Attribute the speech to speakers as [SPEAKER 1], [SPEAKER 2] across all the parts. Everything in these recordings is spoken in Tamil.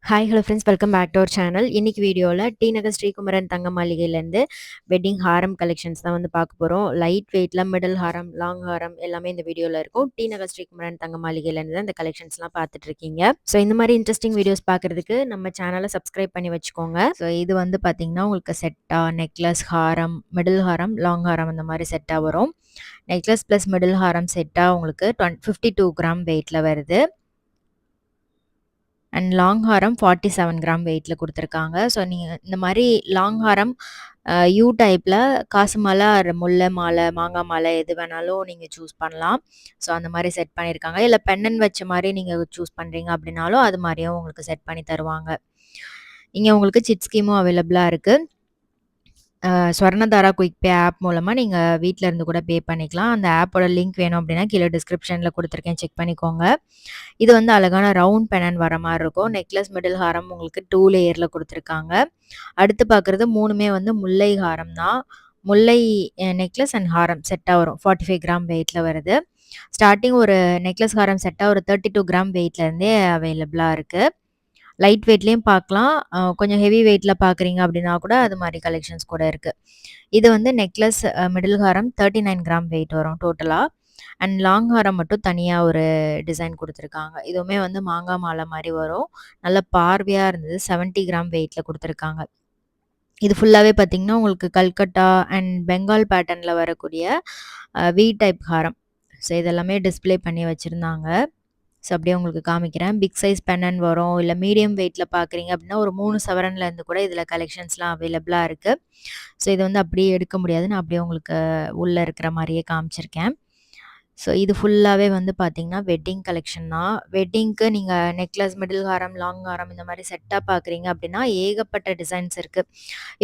[SPEAKER 1] Hi hello friends, welcome back to our channel. இன்னைக்கு வீடியோவில் டி நகர் ஸ்ரீகுமரன் தங்க மாளிகையிலேருந்து வெட்டிங் ஹாரம் கலெக்ஷன்ஸ் தான் வந்து பார்க்க போகிறோம். லைட் வெயிட்டில் மிடில் ஹாரம், லாங் ஹாரம் எல்லாமே இந்த வீடியோவில் இருக்கும். டி நகர் ஸ்ரீகுமரன் தங்க மாளிகையிலேருந்து தான் இந்த கலெக்ஷன்ஸ்லாம் பார்த்துட்டு இருக்கீங்க. ஸோ இந்த மாதிரி இன்ட்ரெஸ்டிங் வீடியோஸ் பார்க்குறதுக்கு நம்ம சேனலை சப்ஸ்கிரைப் பண்ணி வச்சுக்கோங்க. ஸோ இது வந்து பார்த்தீங்கன்னா உங்களுக்கு செட்டாக நெக்லஸ், ஹாரம், மிடில் ஹாரம், லாங் ஹாரம் அந்த மாதிரி செட்டாக வரும். நெக்லஸ் ப்ளஸ் மிடில் ஹாரம் செட்டாக உங்களுக்கு 52 கிராம் வெயிட்டில் வருது. அண்ட் லாங் ஹாரம் 47 கிராம் வெயிட்டில் கொடுத்துருக்காங்க. ஸோ நீங்கள் இந்த மாதிரி லாங் ஹாரம் யூ டைப்பில் காசு மாலை, முல்லை மாலை, மாங்காய் மாலை எது வேணாலும் நீங்கள் சூஸ் பண்ணலாம். ஸோ அந்த மாதிரி செட் பண்ணியிருக்காங்க. இல்லை பெண்ணன் வச்ச மாதிரி நீங்கள் சூஸ் பண்ணுறீங்க அப்படின்னாலும் அது மாதிரியும் உங்களுக்கு செட் பண்ணி தருவாங்க. இங்கே உங்களுக்கு சிட் ஸ்கீமும் அவைலபிளாக இருக்குது. ஸ்வர்ணதாரா குயிக் பே ஆப் மூலமாக நீங்கள் வீட்டில் இருந்து கூட பே பண்ணிக்கலாம். அந்த ஆப்போட லிங்க் வேணும் அப்படின்னா கீழே டிஸ்கிரிப்ஷனில் கொடுத்துருக்கேன், செக் பண்ணிக்கோங்க. இது வந்து அழகான ரவுண்ட் பெனன் வர மாதிரி இருக்கும். நெக்லஸ், மிடில் ஹாரம் உங்களுக்கு 2 லேயரில் கொடுத்துருக்காங்க. அடுத்து பார்க்குறது 3மே வந்து முல்லை ஹாரம் தான். முல்லை நெக்லஸ் அண்ட் ஹாரம் செட்டாக வரும். 45 கிராம் வெயிட்டில் வருது. ஸ்டார்டிங் ஒரு நெக்லஸ் ஹாரம் செட்டாக ஒரு 32 கிராம் வெயிட்லேருந்தே அவைலபிளாக இருக்குது. லைட் வெயிட்லேயும் பார்க்கலாம். கொஞ்சம் ஹெவி வெயிட்டில் பார்க்குறீங்க அப்படின்னா கூட அது மாதிரி கலெக்ஷன்ஸ் கூட இருக்குது. இது வந்து நெக்லஸ், மிடில் ஹாரம் 39 கிராம் வெயிட் வரும் டோட்டலாக. அண்ட் லாங் ஹாரம் மட்டும் தனியாக ஒரு டிசைன் கொடுத்துருக்காங்க. இதுவுமே வந்து மாங்காய் மாலை மாதிரி வரும். நல்ல பார்வையாக இருந்தது. 70 கிராம் வெயிட்டில் கொடுத்துருக்காங்க. இது ஃபுல்லாகவே பார்த்தீங்கன்னா உங்களுக்கு கல்கட்டா அண்ட் பெங்கால் பேட்டர்னில் வரக்கூடிய வி டைப் ஹாரம். ஸோ இதெல்லாமே டிஸ்பிளே பண்ணி வச்சுருந்தாங்க. ஸோ அப்படியே உங்களுக்கு காமிக்கிறேன். பிக் சைஸ் பென்னன் வரும். இல்லை மீடியம் வெயிட்டில் பார்க்குறீங்க அப்படின்னா ஒரு 3 சவரன்லேருந்து கூட இதில் கலெக்ஷன்ஸ்லாம் அவைலபிளாக இருக்குது. ஸோ இது வந்து அப்படியே எடுக்க முடியாது. நான் அப்படியே உங்களுக்கு உள்ளே இருக்கிற மாதிரியே காமிச்சிருக்கேன். ஸோ இது ஃபுல்லாகவே வந்து பார்த்தீங்கன்னா வெட்டிங் கலெக்ஷன் தான். வெட்டிங்க்கு நீங்கள் நெக்லஸ், மிடில் ஹாரம், லாங் ஹாரம் இந்த மாதிரி செட்டாக பார்க்குறீங்க அப்படின்னா ஏகப்பட்ட டிசைன்ஸ் இருக்குது.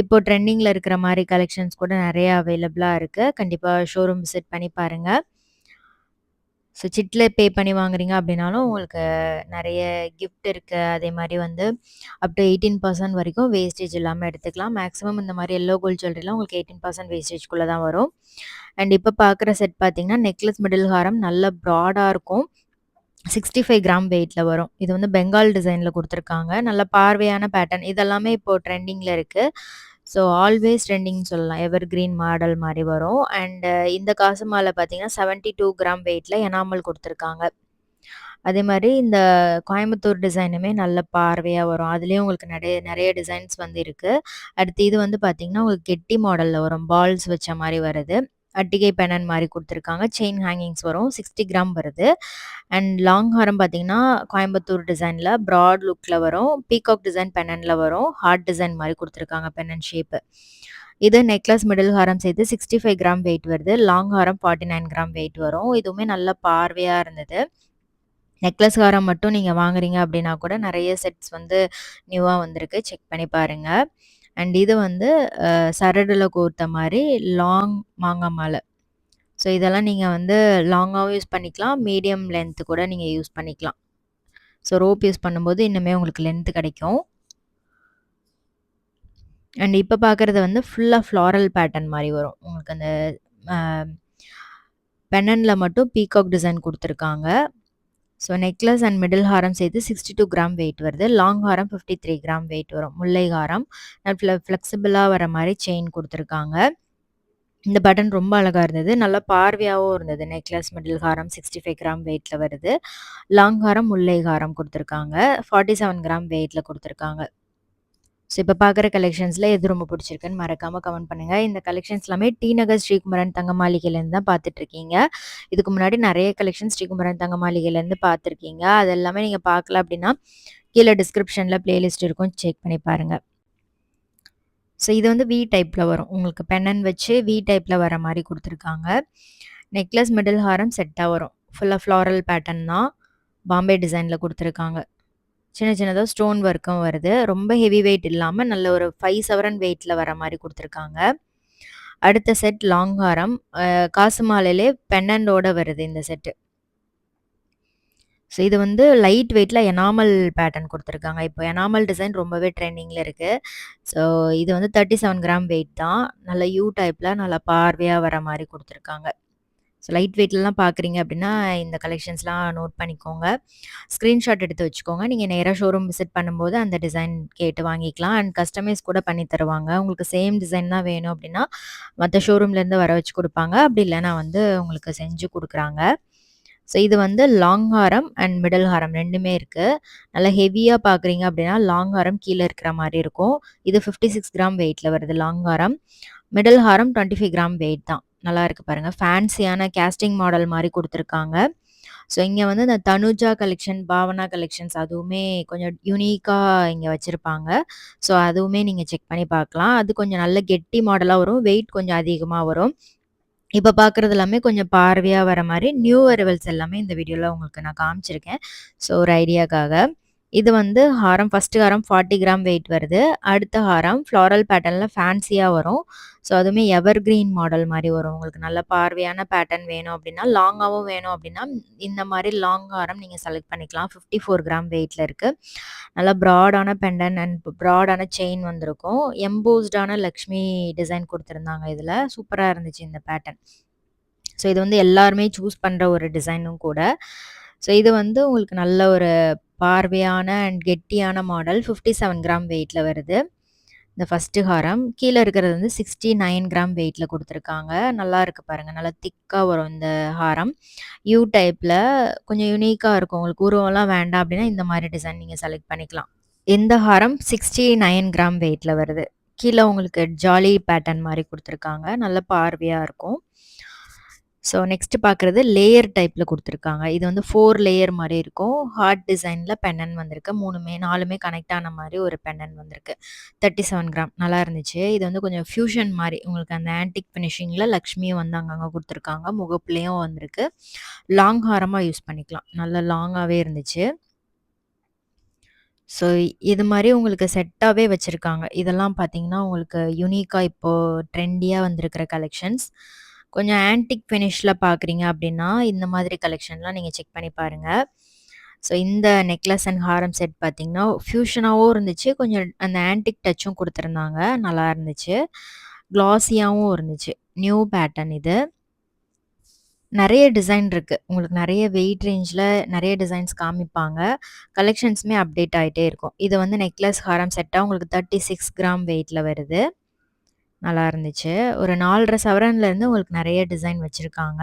[SPEAKER 1] இப்போ ட்ரெண்டிங்கில் இருக்கிற மாதிரி கலெக்ஷன்ஸ் கூட நிறைய அவைலபிளாக இருக்குது. கண்டிப்பாக ஷோரூம் விசிட் பண்ணி பாருங்கள். ஸோ சிட்டில் பே பண்ணி வாங்குறீங்க அப்படின்னாலும் உங்களுக்கு நிறைய கிஃப்ட் இருக்குது. அதே மாதிரி வந்து அப் டு 18% வரைக்கும் வேஸ்டேஜ் இல்லாமல் எடுத்துக்கலாம். மேக்ஸிமம் இந்த மாதிரி எல்லோ கோல்ட் ஜுவல்லரிலாம் உங்களுக்கு 18% வேஸ்டேஜ்குள்ளே தான் வரும். அண்ட் இப்போ பார்க்குற செட் பார்த்தீங்கன்னா நெக்லஸ், மிடில் ஹாரம் நல்ல ப்ராடாக இருக்கும். 65 கிராம் வெயிட்டில் வரும். இது வந்து பெங்கால் டிசைனில் கொடுத்துருக்காங்க. நல்ல பார்வையான பேட்டர்ன். இதெல்லாமே இப்போது ட்ரெண்டிங்கில் இருக்குது. ஸோ ஆல்வேஸ் ட்ரெண்டிங்னு சொல்லலாம். எவர் கிரீன் மாடல் மாதிரி வரும். அண்டு இந்த காசு மாலை பார்த்தீங்கன்னா 72 கிராம் வெயிட்டில் எனாமல் கொடுத்துருக்காங்க. அதே மாதிரி இந்த கோயம்புத்தூர் டிசைனுமே நல்ல பார்வையாக வரும். அதுலேயும் உங்களுக்கு நிறைய நிறைய டிசைன்ஸ் வந்து இருக்குது. அடுத்து இது வந்து பார்த்தீங்கன்னா உங்களுக்கு கெட்டி மாடலில் வரும். பால்ஸ் வச்ச மாதிரி வருது. அட்டிகை பெனன் மாதிரி கொடுத்துருக்காங்க. செயின் ஹேங்கிங்ஸ் வரும். 60 கிராம் வருது. அண்ட் லாங் ஹாரம் பார்த்தீங்கன்னா கோயம்புத்தூர் டிசைனில் ப்ராட் லுக்கில் வரும். பீகாக் டிசைன் பெனனில் வரும். ஹார்ட் டிசைன் மாதிரி கொடுத்துருக்காங்க பெனன் ஷேப்பு. இது நெக்லஸ், மிடில் ஹாரம் சேர்த்து 65 கிராம் வெயிட் வருது. லாங் ஹாரம் 49 கிராம் வெயிட் வரும். இதுவுமே நல்ல பார்வையாக இருந்தது. நெக்லஸ் ஹாரம் மட்டும் நீங்கள் வாங்குறீங்க அப்படின்னா கூட நிறைய செட்ஸ் வந்து நியூவாக வந்திருக்கு. செக் பண்ணி பாருங்கள். அண்ட் இது வந்து சரடில் கோர்த்த மாதிரி லாங் மாங்காய் மாலை. ஸோ இதெல்லாம் நீங்கள் வந்து லாங்காகவும் யூஸ் பண்ணிக்கலாம். மீடியம் லென்த்து கூட நீங்கள் யூஸ் பண்ணிக்கலாம். ஸோ ரோப் யூஸ் பண்ணும்போது இன்னுமே உங்களுக்கு லென்த்து கிடைக்கும். அண்ட் இப்போ பார்க்குறது வந்து ஃபுல்லாக ஃப்ளாரல் பேட்டர்ன் மாதிரி வரும். உங்களுக்கு அந்த பென்னனில் மட்டும் பீகாக் டிசைன் கொடுத்துருக்காங்க. ஸோ நெக்லஸ் அண்ட் மிடில் ஹாரம் சேர்த்து 62 கிராம் வெயிட் வருது. லாங் ஹாரம் 53 கிராம் வெயிட் வரும். முல்லை ஹாரம் ஃப்ளெக்சிபிளாக வர மாதிரி செயின் கொடுத்துருக்காங்க. இந்த பட்டன் ரொம்ப அழகாக இருந்தது. நல்லா பார்வையாகவும் இருந்தது. நெக்லஸ், மிடில் ஹாரம் 65 கிராம் வெயிட்டில் வருது. லாங் ஹாரம், முல்லை ஹாரம் கொடுத்துருக்காங்க. 47 கிராம் வெயிட்டில் கொடுத்துருக்காங்க. ஸோ இப்போ பார்க்குற கலெக்ஷன்ஸில் எது ரொம்ப பிடிச்சிருக்குன்னு மறக்காமல் கமெண்ட் பண்ணுங்கள். இந்த கலெக்ஷன்ஸ் எல்லாமே டி நகர் ஸ்ரீகுமரன் தங்க மாளிகையிலேருந்து தான் பார்த்துட்ருக்கீங்க. இதுக்கு முன்னாடி நிறைய கலெக்ஷன் ஸ்ரீகுமரன் தங்க மாளிகையிலேருந்து பார்த்துருக்கீங்க. அது எல்லாமே நீங்கள் பார்க்கல அப்படின்னா கீழே டிஸ்கிரிப்ஷனில் பிளேலிஸ்ட் இருக்கும், செக் பண்ணி பாருங்கள். ஸோ இது வந்து வி டைப்பில் வரும். உங்களுக்கு பென்னன் வச்சு வி டைப்பில் வர மாதிரி கொடுத்துருக்காங்க. நெக்லஸ், மிடில் ஹாரம் செட்டாக வரும். ஃபுல்லாக ஃப்ளாரல் பேட்டர்ன் தான். பாம்பே டிசைனில் கொடுத்துருக்காங்க. சின்ன சின்னதாக ஸ்டோன் ஒர்க்கும் வருது. ரொம்ப ஹெவி வெயிட் இல்லாமல் நல்ல ஒரு 5 சவரன் வெயிட்டில் வர மாதிரி கொடுத்துருக்காங்க. அடுத்த செட் லாங் ஹாரம். காசு மாலையிலே பென்னண்டோட வருது இந்த செட்டு. ஸோ இது வந்து லைட் வெயிட்டில் எனாமல் பேட்டர்ன் கொடுத்துருக்காங்க. இப்போ எனாமல் டிசைன் ரொம்பவே ட்ரெண்டிங்கில் இருக்குது. ஸோ இது வந்து 37 கிராம் வெயிட் தான். நல்ல யூ டைப்பில் நல்லா பார்வையாக வர மாதிரி கொடுத்துருக்காங்க. ஸோ லைட் வெயிட்லலாம் பார்க்குறீங்க அப்படின்னா, இந்த கலெக்ஷன்ஸ்லாம் நோட் பண்ணிக்கோங்க. ஸ்க்ரீன்ஷாட் எடுத்து வச்சுக்கோங்க. நீங்க நேரா ஷோரூம் விசிட் பண்ணும்போது அந்த டிசைன் கேட்டு வாங்கிக்கலாம். அண்ட் கஸ்டமைஸ் கூட பண்ணி தருவாங்க. உங்களுக்கு சேம் டிசைன் தான் வேணும் அப்படின்னா, மத்த ஷோரூம்லேருந்து வர வச்சு குடுப்பாங்க. அப்படி இல்லன்னா வந்து உங்களுக்கு செஞ்சு குடுக்குறாங்க. ஸோ இது வந்து லாங் ஹாரம் அண்ட் மிடில் ஹாரம் 2மே இருக்கு. நல்லா ஹெவியா பார்க்குறீங்க அப்படின்னா, லாங் ஹாரம் கீழ இருக்கிற மாரி இருக்கும். இது 56 கிராம் வெயிட்ல வருது லாங் ஹாரம். மிடில் ஹாரம் 25 கிராம் வெயிட் தான். நல்லா இருக்கு பாருங்க. ஃபேன்சியான கேஸ்டிங் மாடல் மாரி குடுத்துருக்காங்க. ஸோ இங்க வந்து இந்த தனுஜா கலெக்ஷன், பாவனா கலெக்ஷன்ஸ் அதுவுமே கொஞ்சம் யூனிக்கா இங்க வச்சிருப்பாங்க. ஸோ அதுவுமே நீங்க செக் பண்ணி பார்க்கலாம். அது கொஞ்சம் நல்ல கெட்டி மாடலா வரும். வெயிட் கொஞ்சம் அதிகமா வரும். இப்ப பார்க்குறது எல்லாமே கொஞ்சம் பார்வையா வர மாரி நியூ அரைவல்ஸ் எல்லாமே இந்த வீடியோல உங்களுக்கு நான் காமிச்சிருக்கேன். ஸோ ஒரு ஐடியாக்காக. இது வந்து ஹாரம் ஃபர்ஸ்ட் ஹாரம் 40 கிராம் வெயிட் வருது. அடுத்த ஹாரம் ஃப்ளாரல் பேட்டர்ன்ல ஃபேன்சியா வரும். ஸோ அதுவுமே எவர் கிரீன் மாடல் மாரி வரும். உங்களுக்கு நல்ல பார்வையான பேட்டர்ன் வேணும் அப்டின்னா, லாங்காவும் வேணும் அப்டின்னா, இந்த மாரி லாங் ஹாரம் நீங்க செலக்ட் பண்ணிக்கலாம். 54 கிராம் வெயிட்ல இருக்கு. நல்லா ப்ராடான பெண்டன்ட் அண்ட் ப்ராடான செயின் வந்திருக்கும். எம்போஸ்டான லக்ஷ்மி டிசைன் குடுத்துருந்தாங்க இதுல. சூப்பரா இருந்துச்சு இந்த பேட்டர்ன். ஸோ இது வந்து எல்லாருமே சூஸ் பண்ற ஒரு டிசைனும் கூட. ஸோ இது வந்து உங்களுக்கு நல்ல ஒரு பார்வையான அண்ட் கெட்டியான மாடல் 57 கிராம் வெயிட்ல வருது. இந்த ஃபர்ஸ்ட் ஹாரம். கீழ இருக்கிறது வந்து 69 கிராம் வெயிட்ல குடுத்துருக்காங்க. நல்லா இருக்கு பாருங்க. நல்லா திக்கா வரும் இந்த ஹாரம். யூ டைப்ல கொஞ்சம் யூனிக்கா இருக்கும். உங்களுக்கு உருவம்லாம் வேண்டாம் அப்டின்னா, இந்த மாரி டிசைன் நீங்க செலக்ட் பண்ணிக்கலாம். இந்த ஹாரம் 69 கிராம் வெயிட்ல வருது. கீழ உங்களுக்கு ஜாலி பேட்டர்ன் மாரி குடுத்துருக்காங்க. நல்ல பார்வையா இருக்கும். ஸோ நெக்ஸ்ட் பார்க்குறது லேயர் டைப்ல குடுத்துருக்காங்க. இது வந்து 4 லேயர் மாரி இருக்கும். ஹார்ட் டிசைன்ல பெண்டன்ட் வந்திருக்கு. 4மே கனெக்ட் ஆன மாரி ஒரு பெண்டன்ட் வந்திருக்கு. 37 கிராம் நல்லா இருந்துச்சு. இது வந்து கொஞ்சம் ஃபியூஷன் மாரி உங்களுக்கு அந்த ஆன்டிக் ஃபினிஷிங்ல லக்ஷ்மியும் வந்து அங்கங்க குடுத்துருக்காங்க. முகப்புலயும் வந்திருக்கு. லாங் ஹாரமா யூஸ் பண்ணிக்கலாம். நல்ல லாங்காவே இருந்துச்சு. ஸோ இது மாரி உங்களுக்கு செட்டாவே வச்சிருக்காங்க. இதெல்லாம் பார்த்தீங்கன்னா, உங்களுக்கு யூனிக்கா இப்போ ட்ரெண்டியா வந்திருக்கிற கலெக்ஷன்ஸ். கொஞ்சம் ஆன்டிக் ஃபினிஷ்ல பார்க்குறீங்க அப்டின்னா, இந்த மாதிரி கலெக்ஷன்லாம் நீங்க செக் பண்ணி பாருங்க. ஸோ இந்த நெக்லஸ் அண்ட் ஹாரம் செட் பார்த்தீங்கன்னா, ஃபியூஷனாவும் இருந்துச்சு. கொஞ்சம் அந்த ஆன்டிக் டச்சும் குடுத்துருந்தாங்க. நல்லா இருந்துச்சு. கிளாஸியாவும் இருந்துச்சு. நியூ பேட்டர்ன் இது. நெறைய டிசைன் இருக்கு. உங்களுக்கு நெறைய வெயிட் ரேஞ்ச்ல நெறைய டிசைன்ஸ் காமிப்பாங்க. கலெக்ஷன்ஸுமே அப்டேட் ஆயிட்டே இருக்கும். இது வந்து நெக்லஸ், ஹாரம் செட்டா உங்களுக்கு 36 கிராம் வெயிட்ல வருது. நல்லா இருந்துச்சு. ஒரு 4 1/2 சவரன்லேருந்து உங்களுக்கு நெறைய டிசைன் வச்சிருக்காங்க.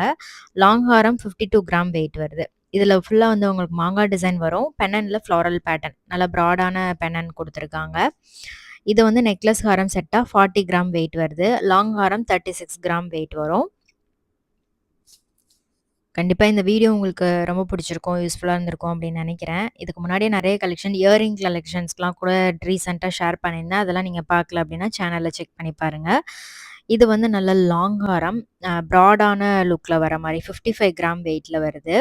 [SPEAKER 1] லாங் ஹாரம் 52 கிராம் வெயிட் வருது. இதுல ஃபுல்லா வந்து உங்களுக்கு மாங்காய் டிசைன் வரும். பெண்டன்ட்ல ஃப்ளாரல் பேட்டர்ன். நல்லா ப்ராடான பெண்டன்ட் குடுத்துருக்காங்க. இது வந்து நெக்லஸ், ஹாரம் செட்டா 40 கிராம் வெயிட் வருது. லாங் ஹாரம் 36 கிராம் வெயிட் வரும். கண்டிப்பா இந்த வீடியோ உங்களுக்கு ரொம்ப பிடிச்சிருக்கும், யூஸ்ஃபுல்லா இருந்திருக்கும் அப்படின்னு நெனைக்கிறேன். இதுக்கு முன்னாடியே நெறைய கலெக்ஷன், இயரிங் கலெக்ஷன்ஸ்லாம் கூட ரீசென்ட்டா ஷேர் பண்ணியிருந்தேன். அதெல்லாம் நீங்க பார்க்கல அப்படின்னா சேனல்ல செக் பண்ணி பாருங்க. இது வந்து நல்ல லாங் ஹாரம், ப்ராடான லுக்ல வர மாரி 55 கிராம் வெயிட்ல வருது.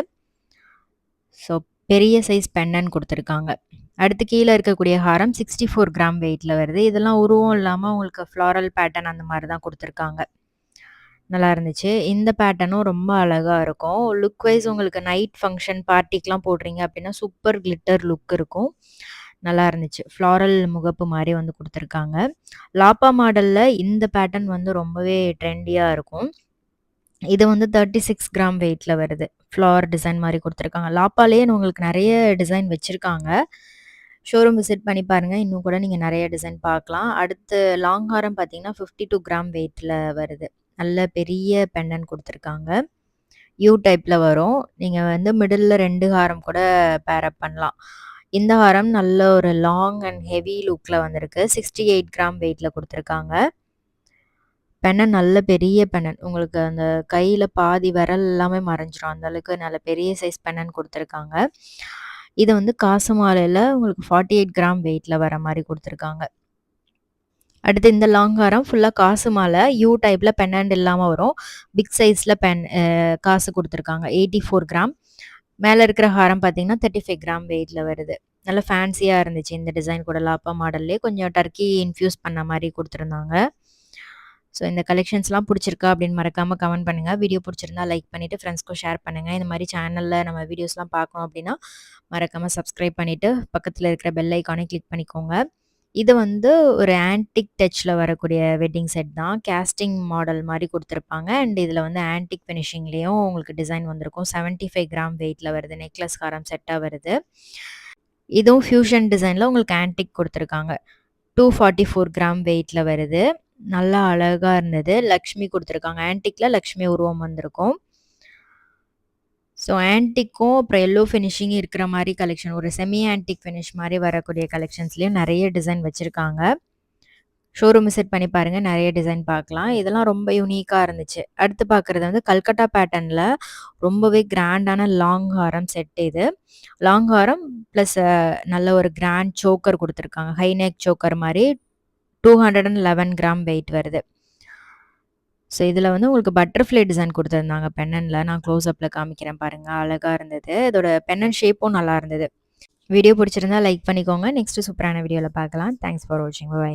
[SPEAKER 1] ஸோ பெரிய சைஸ் பெண்டன்ட் குடுத்துருக்காங்க. அடுத்து கீழ இருக்கக்கூடிய ஹாரம் 64 கிராம் வெயிட்ல வருது. இதெல்லாம் உருவம் இல்லாம உங்களுக்கு ஃப்ளாரல் பேட்டர்ன் அந்த மாரி தான் குடுத்துருக்காங்க. நல்லா இருந்துச்சு. இந்த பேட்டர்னும் ரொம்ப அழகா இருக்கும். லுக் வைஸ் உங்களுக்கு நைட் ஃபங்ஷன், பார்ட்டிக்குலாம் போடுறீங்க அப்டின்னா, சூப்பர் கிளிட்டர் லுக் இருக்கும். நல்லா இருந்துச்சு. ஃப்ளாரல் முகப்பு மாரி வந்து குடுத்துருக்காங்க. லாப்பா மாடல்ல இந்த பேட்டர்ன் வந்து ரொம்பவே ட்ரெண்டியா இருக்கும். இது வந்து 36 கிராம் வெயிட்ல வருது. ஃப்ளார் டிசைன் மாரி குடுத்துருக்காங்க. லாப்பாலயே உங்களுக்கு நெறைய டிசைன் வச்சிருக்காங்க. ஷோரூம் விசிட் பண்ணி பாருங்க. இன்னும் கூட நீங்க நெறைய டிசைன் பார்க்கலாம். அடுத்து லாங் ஹாரம் பார்த்தீங்கன்னா, 52 கிராம் வெயிட்ல வருது. நல்ல பெரிய பெண்டன்ட் குடுத்துருக்காங்க. யூ டைப்ல வரும். நீங்க வந்து மிடில்ல 2 ஹாரம் கூட பேர் அப் பண்ணலாம். இந்த ஹாரம் நல்ல ஒரு லாங் அண்ட் ஹெவி லுக்ல வந்திருக்கு. 68 கிராம் வெயிட்ல குடுத்துருக்காங்க. பெண்டன்ட் நல்ல பெரிய பெண்டன்ட். உங்களுக்கு அந்த கையில பாதி விரல் எல்லாமே மறைஞ்சிரும். அந்த அளவுக்கு நல்ல பெரிய சைஸ் பெண்டன்ட் குடுத்துருக்காங்க. இது வந்து காசு மாலையில உங்களுக்கு 48 கிராம் வெயிட்ல வர மாரி குடுத்துருக்காங்க. அடுத்து இந்த லாங் ஹாரம் ஃபுல்லா காசு மாலை. யூ டைப்ல பெண்டன்ட் இல்லாம வரும். பிக் சைஸ்ல காசு குடுத்துருக்காங்க. 84 கிராம். மேல இருக்கிற ஹாரம் பார்த்தீங்கன்னா, 35 கிராம் வெயிட்ல வருது. நல்ல ஃபேன்சியா இருந்துச்சு இந்த டிசைன் கூட லாப்பா மாடல்லயே. கொஞ்சம் டர்க்கி இன்ஃப்யூஸ் பண்ண மாரி குடுத்துருந்தாங்க. ஸோ இந்த கலெக்ஷன்ஸ்லாம் புடிச்சிருக்கா அப்படின்னு மறக்காம கமெண்ட் பண்ணுங்க. வீடியோ புடிச்சிருந்தா லைக் பண்ணிட்டு ஃப்ரெண்ட்ஸ்க்கும் ஷேர் பண்ணுங்க. இந்த மாரி சேனல்ல நம்ம வீடியோஸ்லாம் பார்க்கணும் அப்படின்னா, மறக்காம சப்ஸ்கிரைப் பண்ணிட்டு, பக்கத்துல இருக்கிற பெல் ஐகானையும் கிளிக் பண்ணிக்கோங்க. இது வந்து ஒரு ஆன்டிக் டச்ல வரக்கூடிய வெட்டிங் செட் தான். கேஸ்டிங் மாடல் மாரி குடுத்துருப்பாங்க. அண்ட் இதுல வந்து ஆன்டிக் ஃபினிஷிங்லயும் உங்களுக்கு டிசைன் வந்திருக்கும். 75 கிராம் வெயிட்ல வருது. நெக்லஸ் ஹாரம் செட்டா வருது. இதுவும் ஃபியூஷன் டிசைன்ல உங்களுக்கு ஆன்டிக் குடுத்துருக்காங்க. 244 கிராம் வெயிட்ல வருது. நல்லா அழகா இருந்தது. லக்ஷ்மி குடுத்துருக்காங்க. ஆன்டிக்ல லக்ஷ்மி உருவம் வந்திருக்கும். ஸோ ஆன்டிக்கும் அப்புறம் எல்லோ ஃபினிஷிங் இருக்கிற மாரி கலெக்ஷன். ஒரு செமி ஆன்டிக் ஃபினிஷ் மாரி வரக்கூடிய கலெக்ஷன்ஸ்லயும் நெறைய டிசைன் வச்சிருக்காங்க. ஷோரூம் விசிட் பண்ணி பாருங்க. நெறைய டிசைன் பார்க்கலாம். இதெல்லாம் ரொம்ப யூனிக்கா இருந்துச்சு. அடுத்து பார்க்குறது வந்து கல்கட்டா பேட்டர்ன்ல ரொம்பவே கிராண்டான லாங் ஹாரம் செட் இது. லாங் ஹாரம் பிளஸ் நல்ல ஒரு கிராண்ட் சோக்கர் குடுத்துருக்காங்க. ஹை நெக் சோக்கர் மாரி 211 கிராம் வெயிட் வருது. ஸோ இதில வந்து உங்களுக்கு பட்டர்ஃப்ளை டிசைன் குடுத்துருந்தாங்க பெண்டன்ட்ல. நான் க்ளோஸ் அப்ல காமிக்கிறேன் பாருங்க. அழகா இருந்தது. இதோட பெண்டன்ட் ஷேப்பும் நல்லா இருந்தது. வீடியோ பிடிச்சிருந்தா லைக் பண்ணிக்கோங்க. நெக்ஸ்ட் சூப்பரான வீடியோல பார்க்கலாம். தேங்க்ஸ் ஃபார் வாட்சிங். பை.